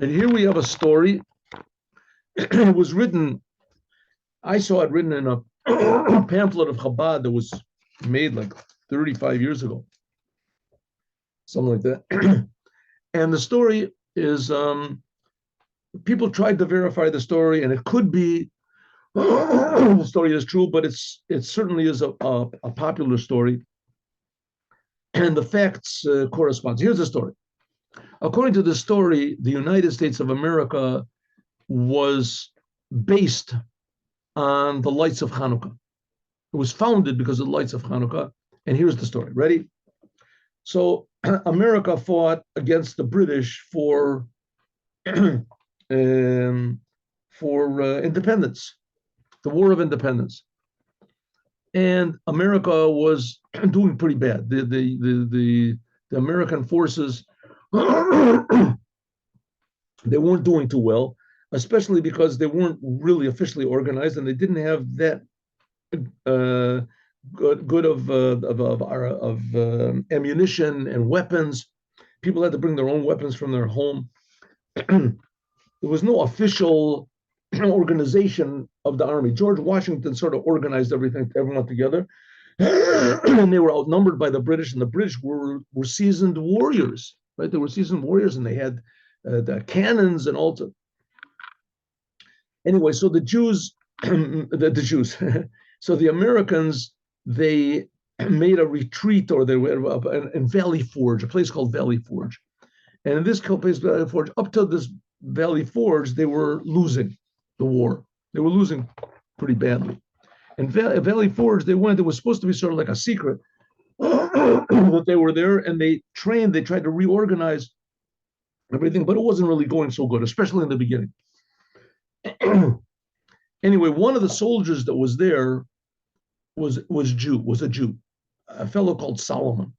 And here we have a story. It was written, I saw it written in a pamphlet of Chabad that was made like 35 years ago, something like that. And the story is people tried to verify the story, and it could be the story is true, but it certainly is a popular story, and the facts correspond. Here's the story. According to the story, the United States of America was based on the lights of Hanukkah. It was founded because of the lights of Hanukkah. And here's the story. Ready? So America fought against the British for independence, the War of Independence, and America was doing pretty bad. The American forces they weren't doing too well, especially because they weren't really officially organized and they didn't have that good of ammunition and weapons. People had to bring their own weapons from their home. There was no official organization of the army. George Washington sort of organized everyone together, and they were outnumbered by the British. And the British were seasoned warriors, right? They were seasoned warriors, and they had the cannons and all. Anyway, so the Jews, the Jews, so the Americans, they made a retreat, or they were in Valley Forge, a place called Valley Forge. And in this place, Valley Forge, up to this Valley Forge, they were losing the war. They were losing pretty badly. And Valley Forge, they went, it was supposed to be sort of like a secret that they were there, and they tried to reorganize everything, but it wasn't really going so good, especially in the beginning. Anyway, one of the soldiers that was there was a Jew, a fellow called Solomon.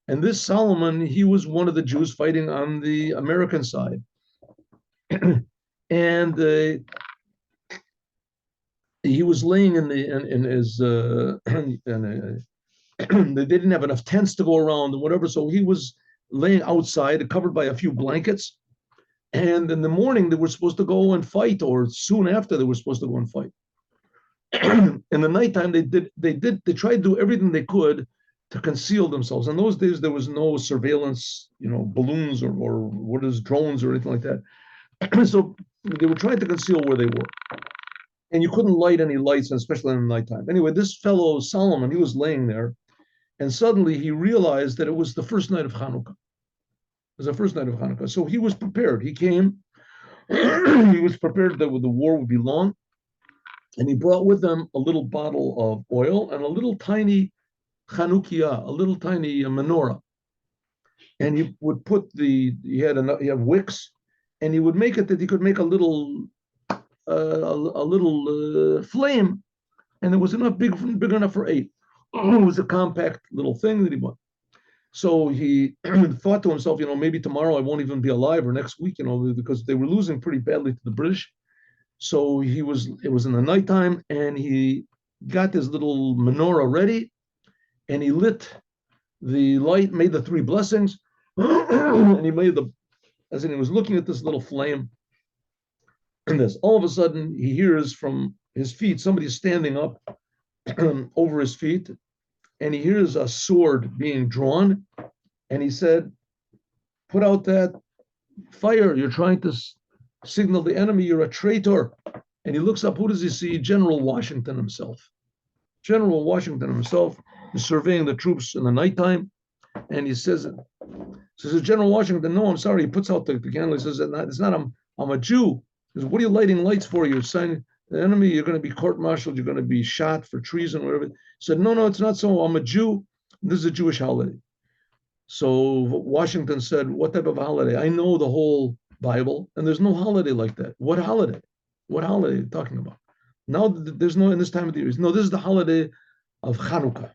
And this Solomon, he was one of the Jews fighting on the American side. And he was laying in his they didn't have enough tents to go around and whatever, so he was laying outside, covered by a few blankets. And in the morning, they were supposed to go and fight, or soon after, they were supposed to go and fight. In the nighttime, they tried to do everything they could to conceal themselves. In those days, there was no surveillance, balloons or what is drones or anything like that. So they were trying to conceal where they were. And you couldn't light any lights, especially in the nighttime. Anyway, this fellow Solomon, he was laying there, and suddenly he realized that it was the first night of Hanukkah. It was the first night of Hanukkah. So he was prepared. He came, he was prepared that the war would be long, and he brought with him a little bottle of oil and a little tiny Chanukia, a little tiny menorah. And he would put he had wicks, and he would make it that he could make a little flame, and it was big enough for 8. It was a compact little thing that he bought. So he thought to himself, maybe tomorrow I won't even be alive, or next week, because they were losing pretty badly to the British. So it was in the nighttime, and he got this little menorah ready, and he lit the light, made the 3 blessings, and he made as he was looking at this little flame, and all of a sudden he hears from his feet, somebody standing up over his feet, and he hears a sword being drawn, and he said, "Put out that fire, you're trying to signal the enemy, you're a traitor." And he looks up, who does he see? General Washington himself. General Washington himself is surveying the troops in the nighttime, and he says, "General Washington, no, I'm sorry." He puts out the candle, he says, "It's not, I'm a Jew." He says, "What are you lighting lights for? You're signing the enemy, you're going to be court-martialed, you're going to be shot for treason, whatever." He said, "No, it's not so. I'm a Jew. This is a Jewish holiday." So Washington said, "What type of holiday? I know the whole Bible, and there's no holiday like that." "What holiday? What holiday are you talking about?" "Now there's no in this time of the year." "No, this is the holiday of Chanukah.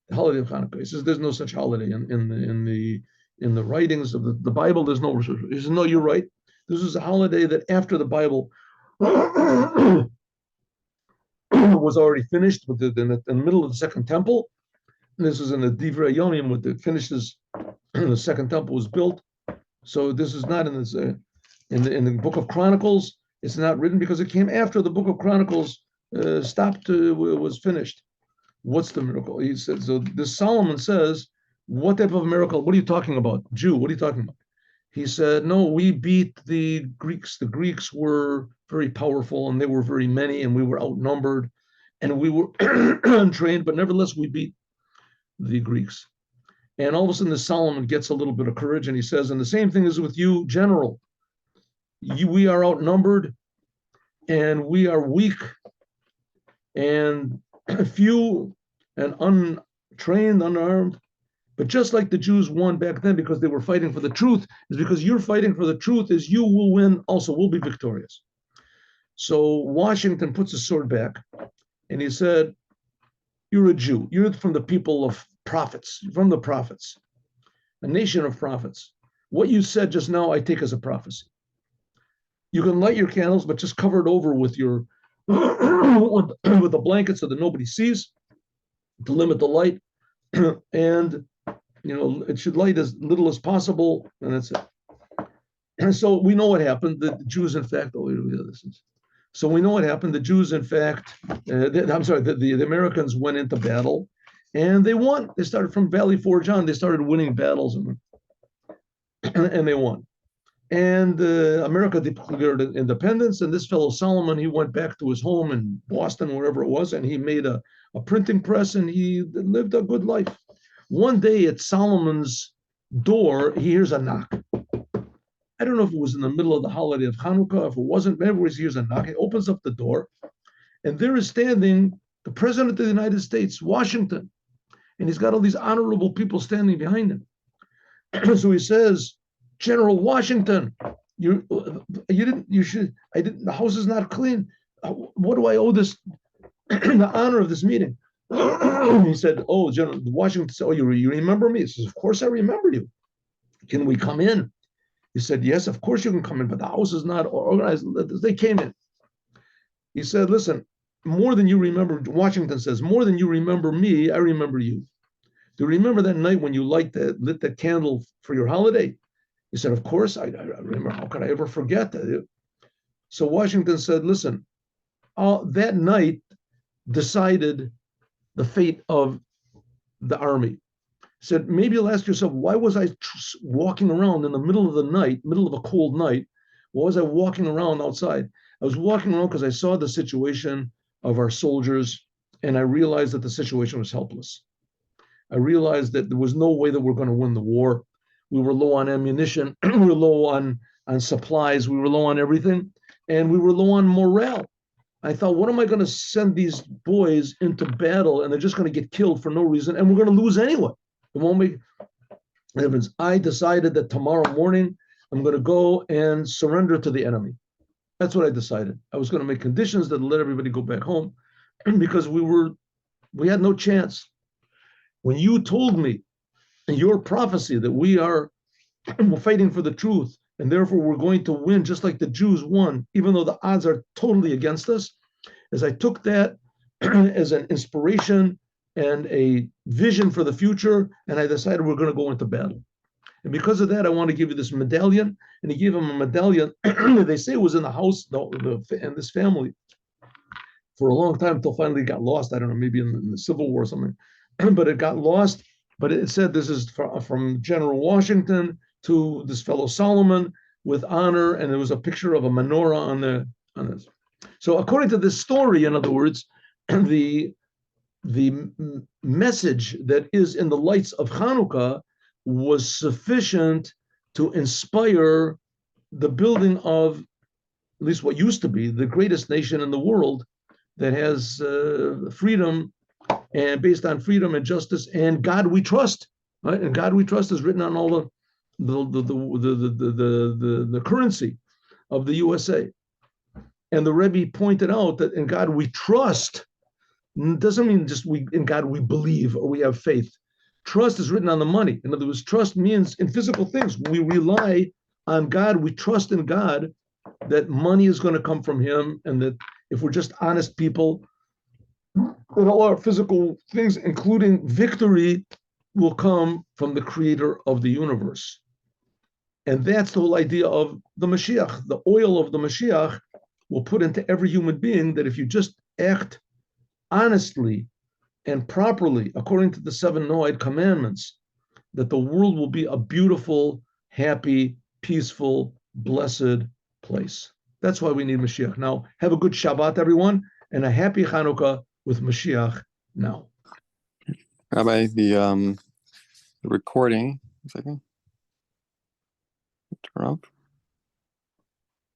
The holiday of Chanukah." He says, "There's no such holiday in the writings of the Bible. There's no." He says, "No, you're right. This is a holiday that after the Bible was already finished in the middle of the Second Temple. And this is in the Divrei Yomim, with the finishes. The Second Temple was built. So this is not in this. In the book of Chronicles, it's not written because it came after the book of Chronicles stopped, was finished. What's the miracle? He said, so this Solomon says, what type of miracle? What are you talking about? Jew, what are you talking about? He said, no, we beat the Greeks. The Greeks were very powerful and they were very many and we were outnumbered and we were untrained, but nevertheless, we beat the Greeks. And all of a sudden, the Solomon gets a little bit of courage and he says, and the same thing is with you, general. We are outnumbered and we are weak and few and untrained, unarmed. But just like the Jews won back then because they were fighting for the truth, is because you're fighting for the truth, is you will win also, will be victorious. So Washington puts his sword back and he said, you're a Jew. You're from the people of prophets, from the prophets, a nation of prophets. What you said just now, I take as a prophecy. You can light your candles, but just cover it over with your with the blanket so that nobody sees, to limit the light. And it should light as little as possible, and that's it. And so we know what happened. The Jews, in fact, so we know what happened. The Jews, in fact, the Americans went into battle, and they won. They started from Valley Forge on. They started winning battles, and they won. And America declared independence. And this fellow Solomon, he went back to his home in Boston, wherever it was, and he made a printing press, and he lived a good life. One day at Solomon's door, he hears a knock. I don't know if it was in the middle of the holiday of Chanukah, if it wasn't, maybe he hears a knock. He opens up the door, and there is standing the President of the United States, Washington, and he's got all these honorable people standing behind him. So he says, General Washington, the house is not clean. What do I owe this, the honor of this meeting? He said, oh, General Washington said, oh, you remember me? He says, of course I remember you. Can we come in? He said, yes, of course you can come in, but the house is not organized. They came in. He said, listen, more than you remember, Washington says, more than you remember me, I remember you. Do you remember that night when you lit that candle for your holiday? He said, of course, I remember. How could I ever forget that? So Washington said, listen, that night decided the fate of the army. He said, maybe you'll ask yourself, why was I walking around in the middle of the night, middle of a cold night? Why was I walking around outside? I was walking around because I saw the situation of our soldiers, and I realized that the situation was helpless. I realized that there was no way that we're going to win the war. We were low on ammunition, we were low on supplies, we were low on everything, and we were low on morale. I thought, what am I going to send these boys into battle, and they're just going to get killed for no reason, and we're going to lose anyway. It won't make difference. I decided that tomorrow morning I'm going to go and surrender to the enemy. That's what I decided. I was going to make conditions that let everybody go back home, because we had no chance. When you told me in your prophecy that we are fighting for the truth, and therefore we're going to win just like the Jews won, even though the odds are totally against us, as I took that as an inspiration and a vision for the future, and I decided we're going to go into battle. And because of that, I want to give you this medallion. And he gave him a medallion. They say it was in the house and this family for a long time, until finally it got lost. I don't know, maybe in the Civil War or something, but it got lost. But it said this is from General Washington to this fellow Solomon with honor, and there was a picture of a menorah on this. So according to this story, in other words, the message that is in the lights of Chanukah was sufficient to inspire the building of at least what used to be the greatest nation in the world, that has freedom, and based on freedom and justice and God we trust, right? And God we trust is written on all the currency of the U.S.A. And the Rebbe pointed out that in God we trust doesn't mean just in God we believe or we have faith. Trust is written on the money. In other words, trust means in physical things. We rely on God. We trust in God that money is going to come from Him, and that if we're just honest people, that all our physical things, including victory, will come from the Creator of the universe. And that's the whole idea of the Mashiach. The oil of the Mashiach will put into every human being that if you just act honestly and properly according to the 7 Noahide commandments, that the world will be a beautiful, happy, peaceful, blessed place. That's why we need Mashiach. Now, have a good Shabbat, everyone, and a happy Chanukah with Mashiach now. Rabbi, the recording, 1 second. Turn off.